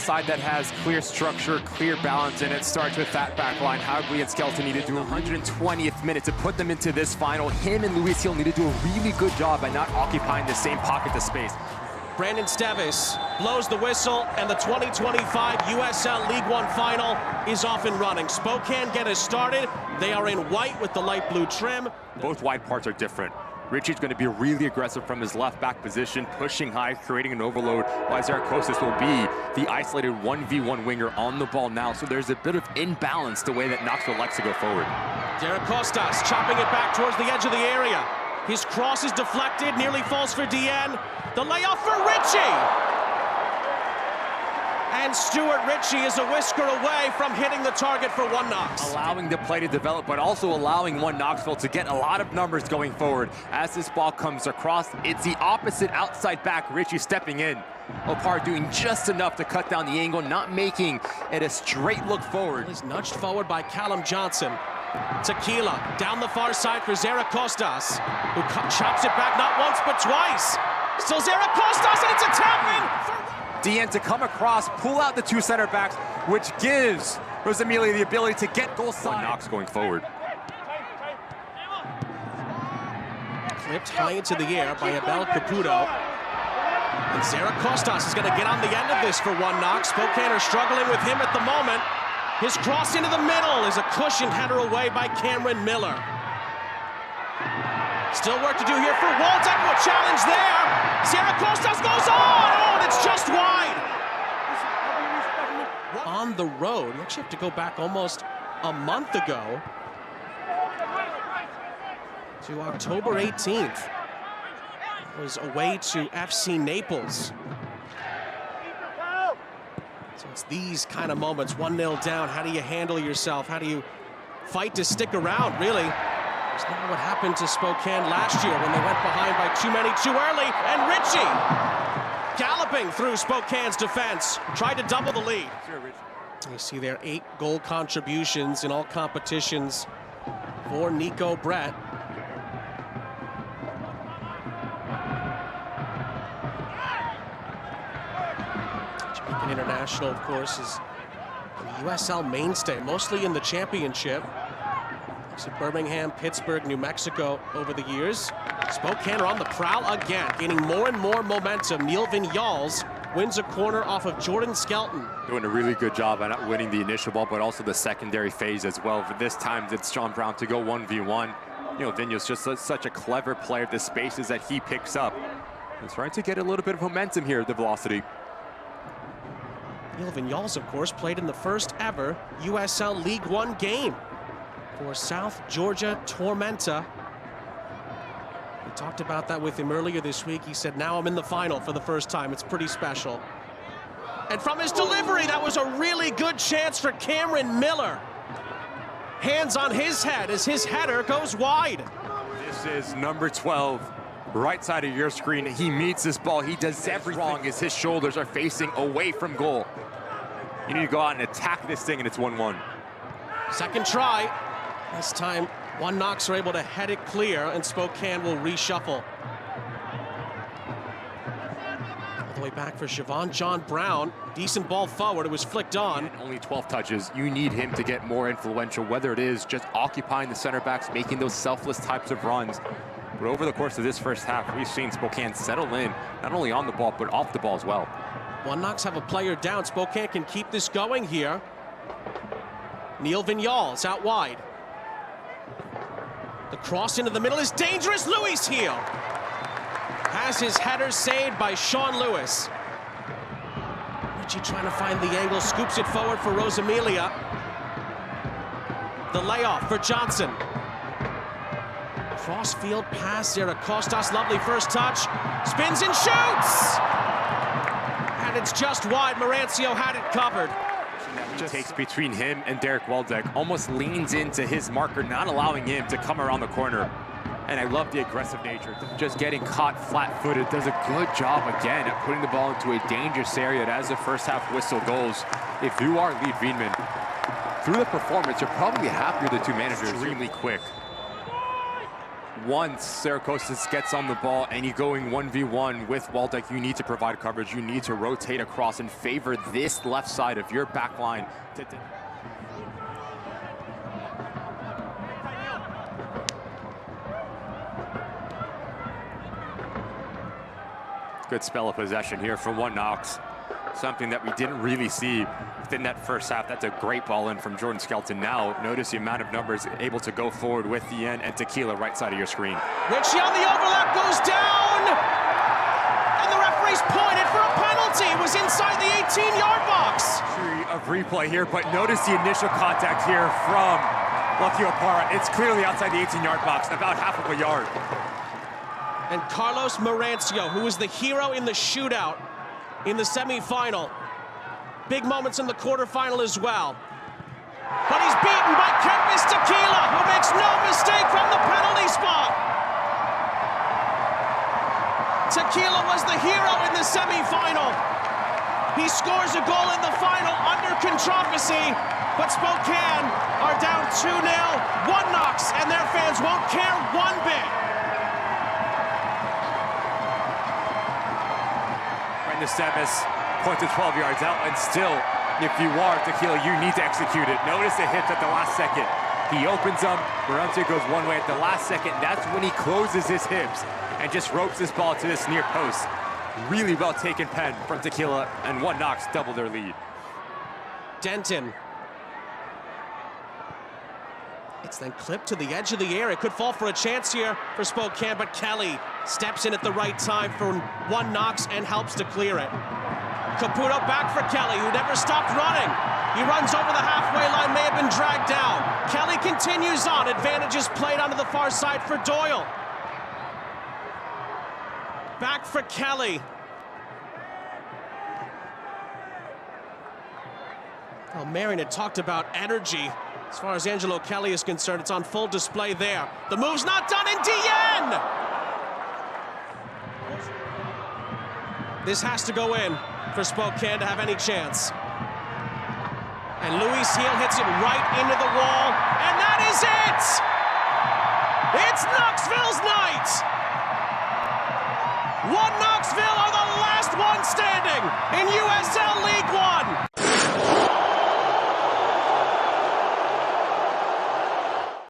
side that has clear structure, clear balance, and it starts with that back line. Haugli and Skelton need to do 120th minute to put them into this final. Him and Luis Gil need to do a really good job by not occupying the same pocket of space. Brandon Stávros blows the whistle, and the 2025 USL League One Final is off and running. Spokane get us started. They are in white with the light blue trim. Both wide parts are different. Ritchie's going to be really aggressive from his left back position, pushing high, creating an overload, while Zarokóstas will be the isolated 1v1 winger on the ball now. So there's a bit of imbalance the way that Knoxville likes to go forward. Zarokóstas chopping it back towards the edge of the area. His cross is deflected, nearly falls for DN. The layoff for Ritchie! And Stuart Ritchie is a whisker away from hitting the target for One Knox. Allowing the play to develop, but also allowing One Knoxville to get a lot of numbers going forward. As this ball comes across, it's the opposite outside back, Ritchie stepping in. Opar doing just enough to cut down the angle, not making it a straight look forward. He's nudged forward by Callum Johnson. Tekiela down the far side for Zarokóstas, who chops it back not once but twice. Still Zarokóstas, and it's a tap-in! DN to come across, pull out the two center backs, which gives Rosamilia the ability to get goal side. One Knox going forward. Clipped high into the air by Abel Caputo. And Zarokóstas is going to get on the end of this for One Knox. Spokane are struggling with him at the moment. His cross into the middle is a cushioned header away by Camron Miller. Still work to do here for Waldeck. A challenge there. Zarokóstas goes on. Oh, and it's just wide. On the road. You actually have to go back almost a month ago to October 18th. It was away to FC Naples. So it's these kind of moments, 1-0 down. How do you handle yourself? How do you fight to stick around, really? It's not what happened to Spokane last year when they went behind by too many too early. And Ritchie galloping through Spokane's defense, tried to double the lead. You see there 8 goal contributions in all competitions for Nico Brett. Jamaican international, of course, is a USL mainstay, mostly in the championship. So Birmingham, Pittsburgh, New Mexico over the years. Spokane are on the prowl again, gaining more and more momentum. Nil Vinyals wins a corner off of Jordan Skelton. Doing a really good job at not winning the initial ball, but also the secondary phase as well. For this time, it's John Brown to go 1v1. You know, Vinyals just such a clever player. The spaces that he picks up. He's trying to get a little bit of momentum here at the Velocity. Nil Vinyals, of course, played in the first ever USL League One game for South Georgia Tormenta. We talked about that with him earlier this week. He said, now I'm in the final for the first time. It's pretty special. And from his delivery, that was a really good chance for Camron Miller. Hands on his head as his header goes wide. This is number 12, right side of your screen. He meets this ball. He does everything wrong as his shoulders are facing away from goal. You need to go out and attack this thing, and it's 1-1. Second try. This time, One Knox are able to head it clear, and Spokane will reshuffle. All the way back for Shavon. John Brown, decent ball forward. It was flicked on. And only 12 touches. You need him to get more influential, whether it is just occupying the center backs, making those selfless types of runs. But over the course of this first half, we've seen Spokane settle in, not only on the ball, but off the ball as well. One Knox have a player down. Spokane can keep this going here. Nil Vinyals out wide. The cross into the middle is dangerous. Luis Gil has his header saved by Sean Lewis. Ritchie trying to find the angle, scoops it forward for Rosamilia. The layoff for Johnson. Crossfield pass, Zarokóstas, lovely first touch. Spins and shoots! And it's just wide. Marancio had it covered. Just takes between him and Derek Waldeck, almost leans into his marker, not allowing him to come around the corner. And I love the aggressive nature. Just getting caught flat-footed, does a good job again at putting the ball into a dangerous area. And as the first half whistle goes, if you are Lead Viedman, through the performance, you're probably happier the two managers. Extremely quick. once Zarokóstas gets on the ball and you're going 1v1 with Waldeck, you need to provide coverage. You need to rotate across and favor this left side of your back line. Good spell of possession here from One Knox. Something that we didn't really see within that first half. That's a great ball in from Jordan Skelton. Now, notice the amount of numbers able to go forward with the end, and Tekiela right side of your screen. Ritchie on the overlap goes down! And the referee's pointed for a penalty. It was inside the 18-yard box. Of replay here, but notice the initial contact here from Lucky Opara. It's clearly outside the 18-yard box, about half of a yard. And Carlos Marancio, who was the hero in the shootout in the semifinal. Big moments in the quarterfinal as well. But he's beaten by Kempes Tekiela, who makes no mistake from the penalty spot. Tekiela was the hero in the semifinal. He scores a goal in the final under controversy, but Spokane are down 2-0. One Knox, and their fans won't care one bit. The Stávros points to 12 yards out, and still, if you are Tekiela, you need to execute it. Notice the hits at the last second. He opens them, Marancio goes one way at the last second. That's when he closes his hips and just ropes this ball to this near post. Really well taken pen from Tekiela, and One Knox double their lead. Denton. It's then clipped to the edge of the air. It could fall for a chance here for Spokane, but Kelly steps in at the right time for One Knox and helps to clear it. Caputo back for Kelly, who never stopped running. He runs over the halfway line, may have been dragged down. Kelly continues on. Advantages played onto the far side for Doyle. Back for Kelly. Well, Marion had talked about energy. As far as Angelo Kelly is concerned, it's on full display there. The move's not done in DN! This has to go in for Spokane to have any chance. And Luis Gil hits it right into the wall, and that is it! It's Knoxville's night! One Knoxville are the last one standing in USL League One!